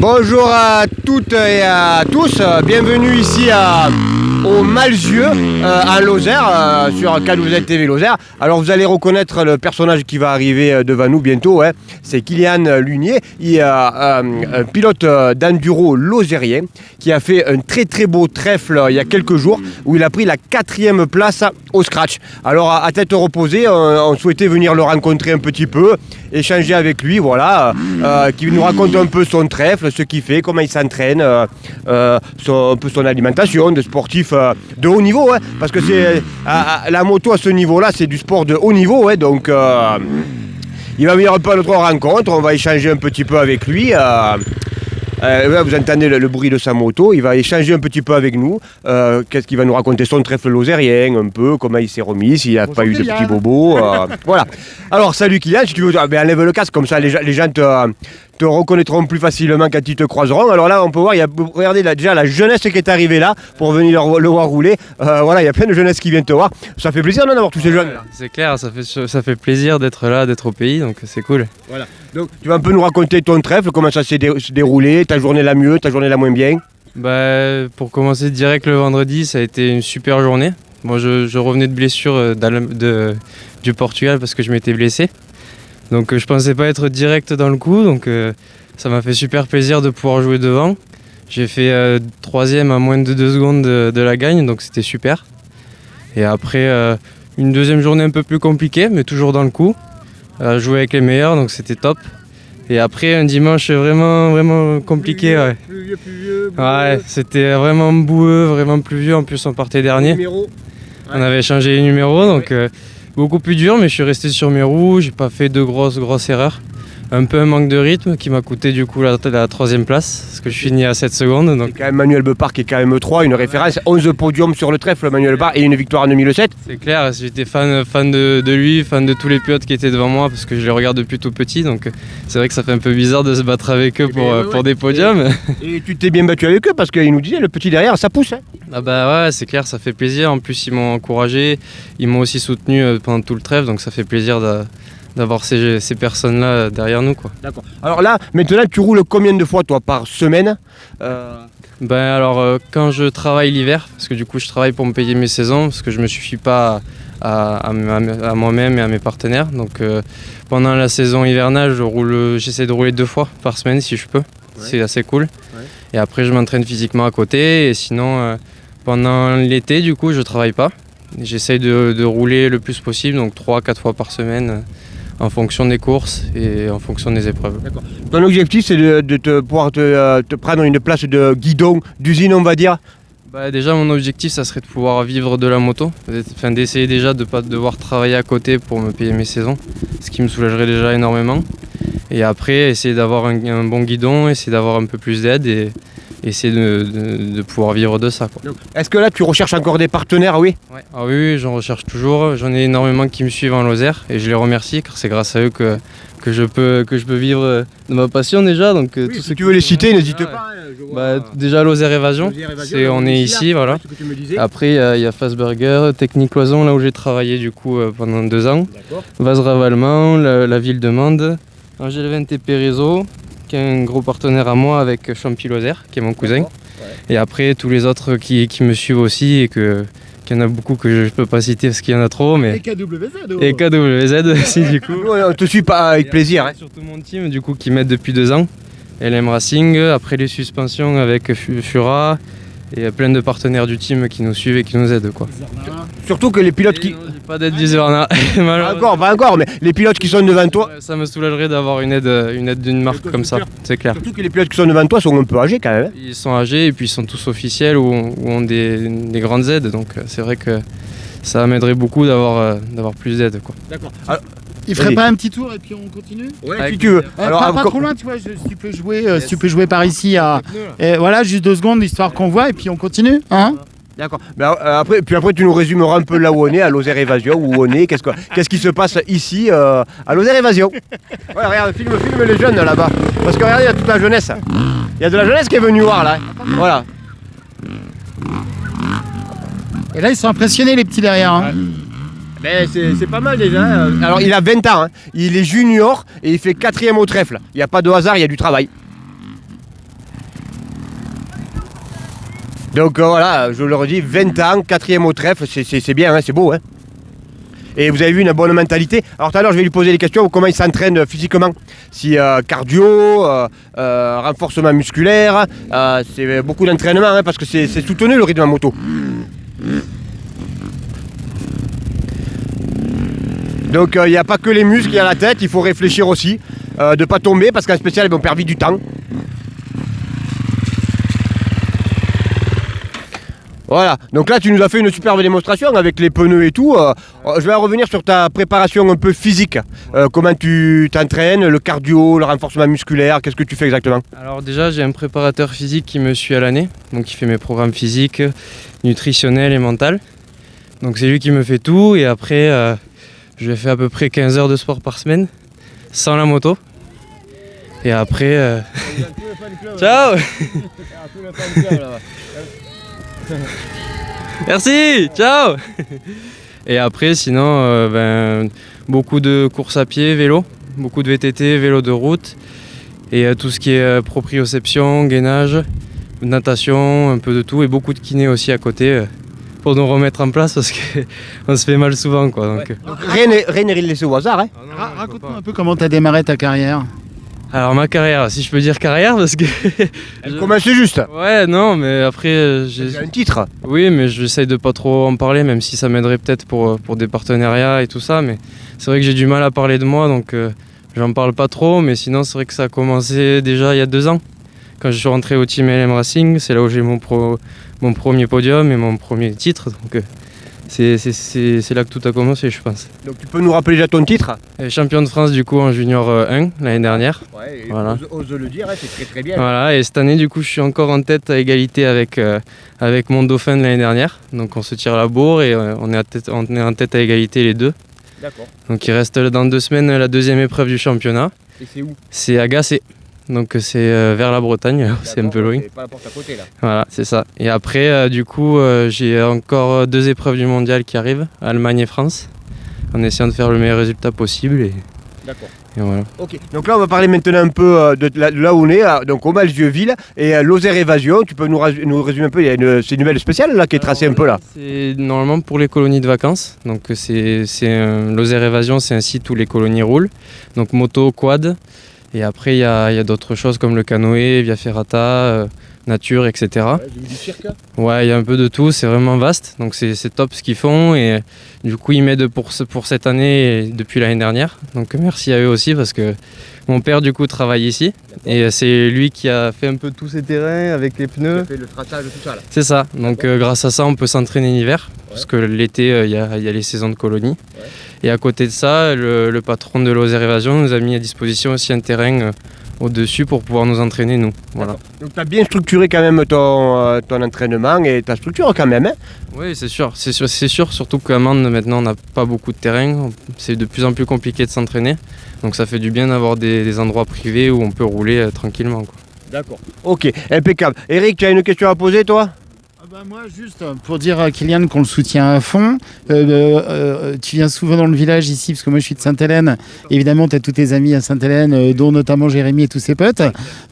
Bonjour à toutes et à tous, bienvenue ici au Malzieu, en Lozère, sur KWZ TV Lozère. Alors vous allez reconnaître le personnage qui va arriver devant nous bientôt, hein. C'est Kylian Lunier, il est un pilote d'enduro lozérien qui a fait un très très beau trèfle il y a quelques jours où il a pris la 4e place au scratch. Alors à tête reposée, on souhaitait venir le rencontrer un petit peu, échanger avec lui, voilà, qui nous raconte un peu son trèfle, ce qu'il fait, comment il s'entraîne, un peu son alimentation de sportif de haut niveau, hein, parce que c'est la moto à ce niveau-là, c'est du sport de haut niveau, hein, donc il va venir un peu à notre rencontre, on va échanger un petit peu avec lui. Vous entendez le bruit de sa moto, il va échanger un petit peu avec nous, qu'est-ce qu'il va nous raconter, son trèfle lozérien, un peu, comment il s'est remis, s'il n'a pas eu de petits bobos, voilà. Alors salut Kylian, si tu veux, enlève le casque, comme ça les gens te reconnaîtront plus facilement quand ils te croiseront. Alors là on peut voir, regardez déjà la jeunesse qui est arrivée là, pour venir le voir rouler, voilà, il y a plein de jeunesse qui viennent te voir, ça fait plaisir d'avoir tous ces jeunes là. C'est clair, ça fait plaisir d'être là, d'être au pays, donc c'est cool. Voilà. Donc tu vas un peu nous raconter ton trèfle, comment ça s'est déroulé, ta journée la mieux, ta journée la moins bien. Pour commencer direct le vendredi, ça a été une super journée. Moi je revenais de blessure du Portugal parce que je m'étais blessé. Donc je pensais pas être direct dans le coup, donc ça m'a fait super plaisir de pouvoir jouer devant. J'ai fait 3e à moins de 2 secondes de la gagne, donc c'était super. Et après une deuxième journée un peu plus compliquée, mais toujours dans le coup. Jouer avec les meilleurs, donc c'était top. Et après un dimanche vraiment compliqué. Ouais. Pluvieux, ouais, c'était vraiment boueux, vraiment pluvieux. En plus on partait dernier. On avait changé les numéros, donc beaucoup plus dur, mais je suis resté sur mes roues, j'ai pas fait de grosses erreurs. Un peu un manque de rythme qui m'a coûté du coup la 3e place, parce que je finis à 7 secondes. Donc. C'est quand même Manuel Bepard qui est quand même 3, une référence, 11 podiums sur le trèfle Manuel Bepard et une victoire en 2007. C'est clair, j'étais fan de lui, fan de tous les pilotes qui étaient devant moi, parce que je les regarde depuis tout petit, donc c'est vrai que ça fait un peu bizarre de se battre avec eux pour des podiums. Et tu t'es bien battu avec eux, parce qu'ils nous disaient, le petit derrière, ça pousse. Hein. Ah bah ouais, c'est clair, ça fait plaisir, en plus ils m'ont encouragé, ils m'ont aussi soutenu pendant tout le trèfle, donc ça fait plaisir d'avoir ces personnes-là derrière nous, quoi. D'accord. Alors là, maintenant, tu roules combien de fois, toi, par semaine quand je travaille l'hiver, parce que du coup, je travaille pour me payer mes saisons, parce que je ne me suffis pas à moi-même et à mes partenaires. Donc, pendant la saison hivernale, j'essaie de rouler 2 fois par semaine, si je peux. Ouais. C'est assez cool. Ouais. Et après, je m'entraîne physiquement à côté. Et sinon, pendant l'été, du coup, je ne travaille pas. J'essaye de rouler le plus possible, donc 3-4 fois par semaine. En fonction des courses et en fonction des épreuves. D'accord. Ton objectif, c'est de pouvoir te prendre une place de guidon, d'usine, on va dire. Déjà, mon objectif, ça serait de pouvoir vivre de la moto. Enfin, d'essayer déjà de ne pas devoir travailler à côté pour me payer mes saisons, ce qui me soulagerait déjà énormément. Et après, essayer d'avoir un bon guidon, essayer d'avoir un peu plus d'aide et essayer de pouvoir vivre de ça, quoi. Est-ce que là, tu recherches encore des partenaires, oui ? Ouais. Ah oui, j'en recherche toujours. J'en ai énormément qui me suivent en Lozère et je les remercie car c'est grâce à eux que je peux vivre de ma passion déjà. Donc, oui, si tu veux les citer, n'hésite pas. Déjà Lozère Évasion, on est ici, voilà. Après, il y a Fassberger, Technique Loison, là où j'ai travaillé du coup pendant 2 ans. Vazra-Valmont, la ville de Mende, Angèle Vente Réseau, qui est un gros partenaire à moi avec Champi Lozère, qui est mon cousin. Ouais. Et après, tous les autres qui me suivent aussi et qu'il y en a beaucoup que je ne peux pas citer parce qu'il y en a trop. Mais... Et KWZ. Et KWZ aussi, du coup. On te suit pas avec plaisir. Hein. Surtout mon team, du coup, qui m'aide depuis 2 ans. LM Racing, après les suspensions avec Fura. Et il y a plein de partenaires du team qui nous suivent et qui nous aident, quoi. Surtout que les pilotes qui... Non, j'ai pas d'aide d'Iserna. Pas encore, mais les pilotes qui sont devant toi... Ça me soulagerait d'avoir une aide d'une marque comme ça, c'est clair. Surtout que les pilotes qui sont devant toi sont un peu âgés quand même. Ils sont âgés et puis ils sont tous officiels ou ont des grandes aides, donc c'est vrai que ça m'aiderait beaucoup d'avoir plus d'aide, quoi. D'accord. Alors, il ferait pas un petit tour et puis on continue ? Ouais, si tu veux. Alors, pas trop loin, tu vois, si tu peux jouer par ici voilà, juste 2 secondes, histoire qu'on voit et puis on continue, hein ? D'accord. Après, tu nous résumeras un peu là où on est, à Lozère Évasion, où on est, qu'est-ce qui se passe ici, à Lozère Évasion. Ouais, regarde, filme les jeunes là-bas. Parce que regardez, il y a toute la jeunesse. Il y a de la jeunesse qui est venue voir là. Voilà. Et là, ils sont impressionnés, les petits derrière. Hein. Ouais. C'est pas mal déjà. Alors, il a 20 ans, hein. Il est junior et il fait 4e au trèfle. Il n'y a pas de hasard, il y a du travail. Donc voilà, je le redis, 20 ans, 4e au trèfle, c'est bien, hein, c'est beau. Hein. Et vous avez vu une bonne mentalité. Alors tout à l'heure, je vais lui poser des questions, comment il s'entraîne physiquement. Si cardio, renforcement musculaire, c'est beaucoup d'entraînement, hein, parce que c'est soutenu le rythme en moto. Donc il n'y a pas que les muscles, il y a la tête, il faut réfléchir aussi, de ne pas tomber, parce qu'en spécial, on perd vite du temps. Voilà, donc là tu nous as fait une superbe démonstration avec les pneus et tout. Je vais revenir sur ta préparation un peu physique. Comment tu t'entraînes, le cardio, le renforcement musculaire, qu'est-ce que tu fais exactement? Alors déjà j'ai un préparateur physique qui me suit à l'année, donc il fait mes programmes physiques, nutritionnels et mental. Donc c'est lui qui me fait tout et après je fais à peu près 15 heures de sport par semaine, sans la moto. Et après... Ciao. Merci, ciao. Et après sinon beaucoup de courses à pied, vélo, beaucoup de VTT, vélo de route et tout ce qui est proprioception, gainage, natation, un peu de tout et beaucoup de kiné aussi à côté pour nous remettre en place parce qu'on se fait mal souvent quoi. Donc, Rien n'est laissé au hasard. Hein. Raconte-nous un peu comment tu as démarré ta carrière. Alors ma carrière, si je peux dire carrière parce que... Elle commence juste. Ouais non mais après... J'ai un titre. Oui mais j'essaye de pas trop en parler même si ça m'aiderait peut-être pour des partenariats et tout ça mais c'est vrai que j'ai du mal à parler de moi donc j'en parle pas trop mais sinon c'est vrai que ça a commencé déjà il y a 2 ans. Quand je suis rentré au team LM Racing, c'est là où j'ai mon premier podium et mon premier titre donc c'est là que tout a commencé je pense. Donc tu peux nous rappeler déjà ton titre? Champion de France du coup en junior 1 l'année dernière. Ouais, voilà. ose le dire, hein, c'est très très bien. Voilà, et cette année du coup je suis encore en tête à égalité avec mon dauphin de l'année dernière. Donc on se tire la bourre et on est en tête à égalité les deux. D'accord. Donc il reste dans 2 semaines la 2e épreuve du championnat. Et c'est où? C'est à Gacé. Donc c'est vers la Bretagne, c'est un peu loin. C'est pas la porte à côté là. Voilà, c'est ça. Et après du coup j'ai encore 2 épreuves du mondial qui arrivent, Allemagne et France, en essayant de faire le meilleur résultat possible. D'accord. Et voilà. Ok, donc là on va parler maintenant un peu de là où on est, donc au Malzieu-Ville et Lozère Évasion. Tu peux nous résumer un peu, c'est une nouvelle spéciale là qui est tracée un peu là. C'est normalement pour les colonies de vacances. Donc Lozère Évasion, c'est un site où les colonies roulent. Donc moto, quad. Et après il y a d'autres choses comme le canoë, via ferrata, nature, etc. Ouais, j'ai vu du cirque. Ouais, il y a un peu de tout, c'est vraiment vaste. Donc c'est top ce qu'ils font et du coup ils m'aident pour cette année et depuis l'année dernière. Donc merci à eux aussi parce que mon père du coup travaille ici. Et c'est lui qui a fait un peu tous ces terrains avec les pneus. Tu as fait le traçage de tout ça là. C'est ça, donc grâce à ça on peut s'entraîner l'hiver, parce que l'été il y a les saisons de colonies. Ouais. Et à côté de ça, le patron de Lozère Évasion nous a mis à disposition aussi un terrain au-dessus pour pouvoir nous entraîner nous. Voilà. Donc tu as bien structuré quand même ton entraînement et ta structure quand même. Hein. Oui c'est sûr, surtout qu'à Mende maintenant on n'a pas beaucoup de terrain, c'est de plus en plus compliqué de s'entraîner. Donc ça fait du bien d'avoir des endroits privés où on peut rouler tranquillement. Quoi. D'accord. Ok, impeccable. Eric, tu as une question à poser toi? Moi, juste pour dire à Kylian qu'on le soutient à fond, tu viens souvent dans le village ici, parce que moi je suis de Sainte-Hélène. Évidemment, tu as tous tes amis à Sainte-Hélène, dont notamment Jérémy et tous ses potes.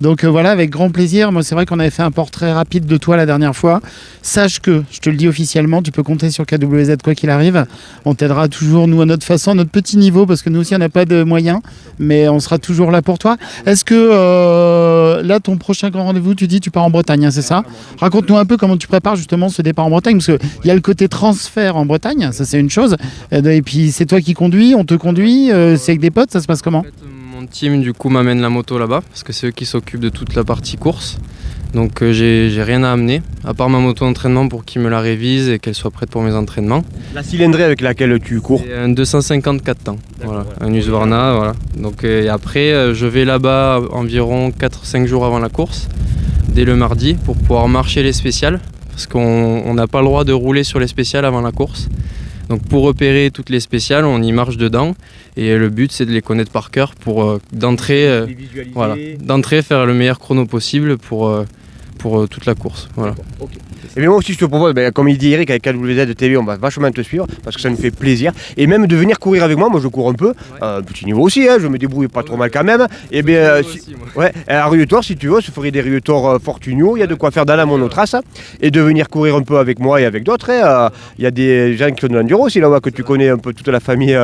Donc voilà, avec grand plaisir. Moi, c'est vrai qu'on avait fait un portrait rapide de toi la dernière fois. Sache que, je te le dis officiellement, tu peux compter sur KWZ quoi qu'il arrive. On t'aidera toujours, nous, à notre façon, à notre petit niveau, parce que nous aussi, on n'a pas de moyens, mais on sera toujours là pour toi. Est-ce que là, ton prochain grand rendez-vous, tu dis, tu pars en Bretagne, hein, c'est ça? Raconte-nous un peu comment tu prépares justement ce départ en Bretagne, parce qu'il y a le côté transfert en Bretagne, ça c'est une chose, et puis c'est toi qui conduis, on te conduit, c'est avec des potes, ça se passe comment? En fait, mon team du coup m'amène la moto là-bas, parce que c'est eux qui s'occupent de toute la partie course, donc j'ai rien à amener, à part ma moto d'entraînement pour qu'ils me la révisent et qu'elle soit prête pour mes entraînements. La cylindrée avec laquelle tu cours? C'est un 254 temps, voilà, un Husqvarna, voilà. Donc, et après je vais là-bas environ 4-5 jours avant la course, dès le mardi, pour pouvoir marcher les spéciales. Parce qu'on n'a pas le droit de rouler sur les spéciales avant la course. Donc pour repérer toutes les spéciales, on y marche dedans. Et le but, c'est de les connaître par cœur pour d'entrée faire le meilleur chrono possible pour pour toute la course. Voilà. Okay. Et bien moi aussi je te propose, comme il dit Eric, avec KWZ TV, on va vachement te suivre parce que ça nous fait plaisir. Et même de venir courir avec moi je cours un peu, petit niveau aussi, je me débrouille pas trop mal quand même. Et bien à Rieutor, si tu veux, je ferai des Rieutor Fortunio, il y a de quoi faire dans la monotrace. Et de venir courir un peu avec moi et avec d'autres. Il y a des gens qui font de l'enduro aussi là-bas, que tu connais un peu toute la famille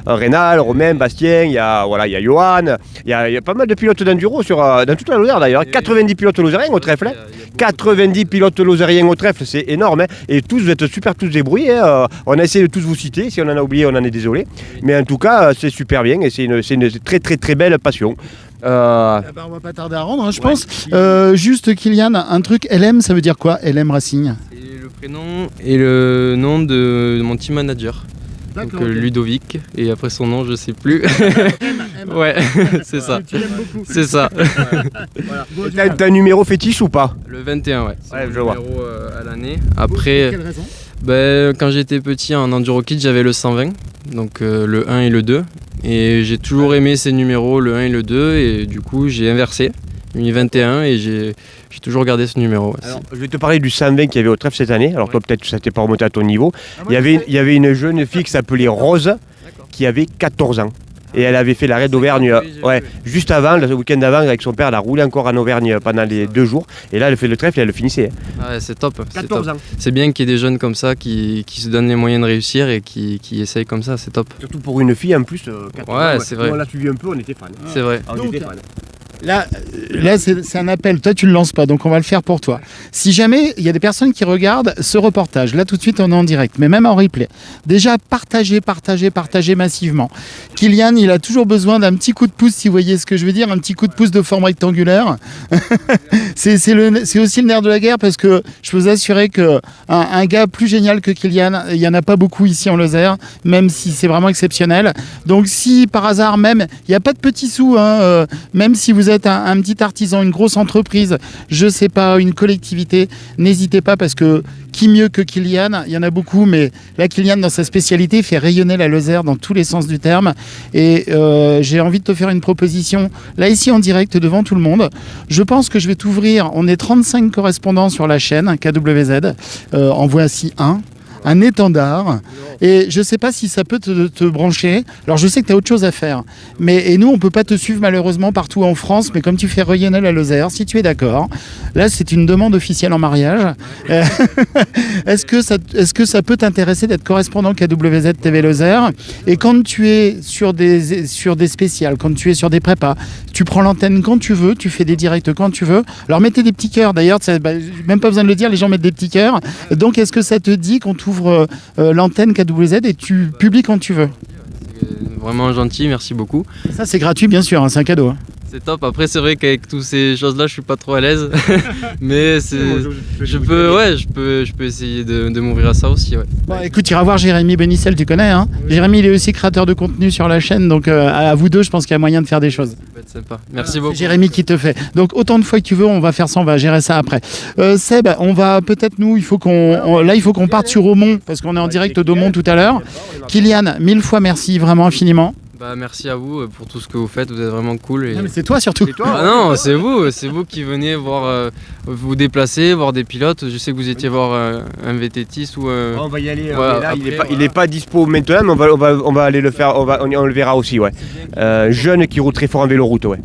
Rénal, Romain, Bastien, il y a Johan, il y a pas mal de pilotes d'enduro dans toute la Lozère d'ailleurs. 90 pilotes lozériens au trèfle. 90 pilotes lozériens au trèfle, c'est énorme. Et tous, vous êtes super tous débrouillés. On a essayé de tous vous citer. Si on en a oublié, on en est désolé. Mais en tout cas, c'est super bien et c'est une très très très belle passion. On va pas tarder à rendre, je pense. Juste Kylian, un truc, LM, ça veut dire quoi, LM Racing? C'est le prénom et le nom de mon team manager. Donc okay. Ludovic, et après son nom je sais plus. Ouais, c'est ça. Tu l'aimes beaucoup. C'est ça. Voilà. T'as un numéro fétiche ou pas? Le 21, ouais. Ouais, je vois. Numéro à l'année. Après, pour quelle raison? Quand j'étais petit en Enduro Kit, j'avais le 120, donc le 1 et le 2. Et j'ai toujours aimé ces numéros, le 1 et le 2, et du coup j'ai inversé. J'ai mis 21 et j'ai toujours gardé ce numéro. Alors, je vais te parler du 120 qu'il y avait au trèfle cette année. Alors toi peut-être que ça t'est pas remonté à ton niveau. Il y avait une jeune fille qui s'appelait Rose qui avait 14 ans. Et elle avait fait l'arrêt d'Auvergne juste avant, le week-end d'avant, avec son père. Elle a roulé encore en Auvergne pendant les 2 jours. Et là, elle fait le trèfle et elle le finissait. Ouais, c'est top. 14 ans. C'est bien qu'il y ait des jeunes comme ça qui se donnent les moyens de réussir et qui essayent comme ça, c'est top. Surtout pour une fille en plus. 14 ans, c'est vrai. On l'a suivi un peu, on était fans. C'est vrai. On était fans. Là c'est un appel. Toi, tu ne le lances pas, donc on va le faire pour toi. Si jamais il y a des personnes qui regardent ce reportage, là tout de suite on est en direct, mais même en replay, déjà partagez massivement. Kylian, il a toujours besoin d'un petit coup de pouce, si vous voyez ce que je veux dire, un petit coup de pouce de forme rectangulaire. c'est aussi le nerf de la guerre, parce que je peux vous assurer qu'un gars plus génial que Kylian, il n'y en a pas beaucoup ici en Lozère, même si c'est vraiment exceptionnel. Donc si par hasard même, il n'y a pas de petits sous, même si vous êtes un petit artisan, une grosse entreprise, je sais pas, une collectivité, n'hésitez pas, parce que qui mieux que Kylian? Il y en a beaucoup, mais là Kylian, dans sa spécialité, fait rayonner la Lozère dans tous les sens du terme. Et j'ai envie de te faire une proposition, là ici en direct devant tout le monde. Je pense que je vais t'ouvrir, on est 35 correspondants sur la chaîne KWZ, en voici un étendard, et je sais pas si ça peut te brancher. Alors je sais que tu as autre chose à faire, et nous on peut pas te suivre malheureusement partout en France, mais comme tu fais rayonner la Lozère, si tu es d'accord, là c'est une demande officielle en mariage. Est-ce que ça peut t'intéresser d'être correspondant KWZ TV Lozère, et quand tu es sur des spéciales, quand tu es sur des prépas, tu prends l'antenne quand tu veux, tu fais des directs quand tu veux. Alors mettez des petits cœurs d'ailleurs, même pas besoin de le dire, les gens mettent des petits cœurs. Donc est-ce que ça te dit qu'on t'ouvre l'antenne KWZ et tu publies quand tu veux? C'est vraiment gentil, merci beaucoup. Ça c'est gratuit bien sûr, c'est un cadeau. C'est top. Après c'est vrai qu'avec toutes ces choses-là, je suis pas trop à l'aise, mais je peux essayer de m'ouvrir à ça aussi. Ouais. Bon, écoute, tu iras voir Jérémy Benissel, tu connais, hein? Oui. Jérémy, il est aussi créateur de contenu sur la chaîne, donc à vous deux, je pense qu'il y a moyen de faire des choses. Ça peut être sympa. Merci beaucoup. C'est Jérémy qui te fait. Donc autant de fois que tu veux, on va faire ça, on va gérer ça après. Seb, on va peut-être il faut qu'on parte sur Aumont, parce qu'on est en direct d'Aumont tout à l'heure. Kylian, 1000 fois merci, vraiment infiniment. Merci à vous pour tout ce que vous faites, vous êtes vraiment cool. Non, mais c'est toi surtout. Non, c'est vous qui venez voir, vous déplacer, voir des pilotes. Je sais que vous étiez voir un VTTiste ou on va y aller. Là, il n'est pas dispo maintenant, mais on va aller le faire. On le verra aussi, ouais. Jeune qui roule très fort en véloroute, ouais.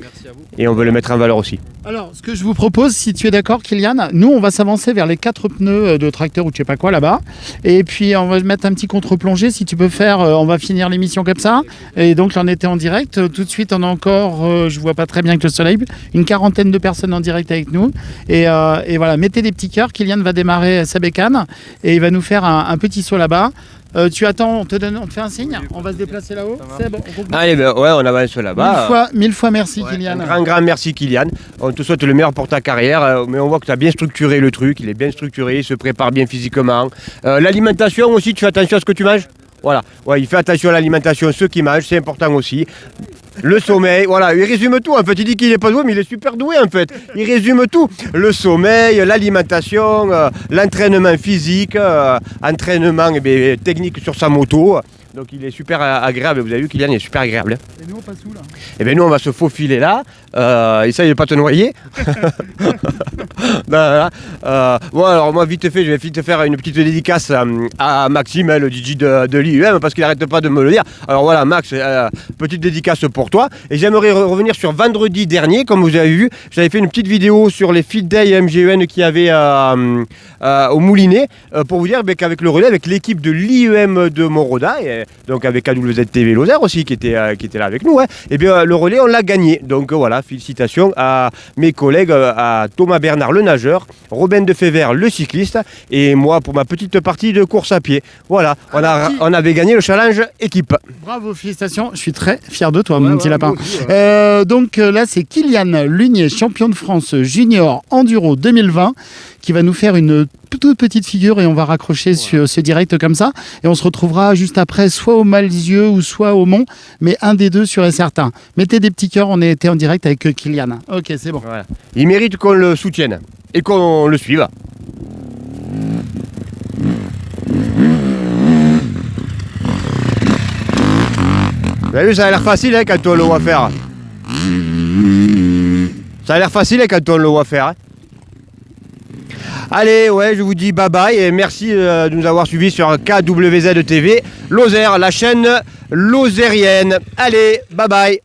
Merci à vous. Et on veut le mettre en valeur aussi. Alors, ce que je vous propose, si tu es d'accord, Kylian, nous, on va s'avancer vers les 4 pneus de tracteur ou je sais pas quoi là-bas. Et puis, on va mettre un petit contre-plongée. Si tu peux faire, on va finir l'émission comme ça. Et donc, là, on était en direct. Tout de suite, on a encore, je vois pas très bien avec le soleil, une 40aine de personnes en direct avec nous. Et voilà, mettez des petits cœurs. Kylian va démarrer sa bécane et il va nous faire un petit saut là-bas. Tu attends, on te fait un signe, on va se déplacer là-haut. C'est bon, allez, on avance là-bas. 1000 fois merci, Kylian. Un grand merci, Kylian. On te souhaite le meilleur pour ta carrière, mais on voit que tu as bien structuré le truc, il est bien structuré, il se prépare bien physiquement. L'alimentation aussi, tu fais attention à ce que tu manges? Voilà, il fait attention à l'alimentation, ceux qui mangent, c'est important aussi. Le sommeil, voilà, il résume tout en fait. Il dit qu'il n'est pas doué, mais il est super doué en fait. Il résume tout. Le sommeil, l'alimentation, l'entraînement physique, entraînement technique sur sa moto. Donc il est super agréable, vous avez vu Kylian, il est super agréable. Et nous on passe où là? Et bien nous on va se faufiler là, essaye de pas te noyer. Voilà. Bon alors moi vite fait, je vais vite faire une petite dédicace à Maxime, le DJ de l'IUM, parce qu'il n'arrête pas de me le dire. Alors voilà Max, petite dédicace pour toi. Et j'aimerais revenir sur vendredi dernier, comme vous avez vu, j'avais fait une petite vidéo sur les Field Day MGEN qu'il y avait au Moulinet, pour vous dire qu'avec le relais, avec l'équipe de l'IUM de Moroda, et donc avec AWZTV Lozère aussi qui était là avec nous, et bien le relais on l'a gagné. Donc voilà, félicitations à mes collègues, à Thomas Bernard le nageur, Robin Defever le cycliste, et moi pour ma petite partie de course à pied. Voilà, on avait gagné le challenge équipe. Bravo, félicitations, je suis très fier de toi, mon petit lapin. Aussi, Donc là, c'est Kylian Lunier, champion de France junior enduro 2020, qui va nous faire une toute petite figure et on va raccrocher sur ce direct comme ça. Et on se retrouvera juste après, soit au Malzieu ou soit au Mont, mais un des deux sûr et certain. Mettez des petits cœurs, on était en direct avec Kylian. Ok, c'est bon. Voilà. Il mérite qu'on le soutienne et qu'on le suive. Vous avez vu, ça a l'air facile quand on le voit faire. Ça a l'air facile quand on le voit faire. Allez, ouais, je vous dis bye bye et merci de nous avoir suivis sur KWZ TV Lozère, la chaîne lozérienne. Allez, bye bye.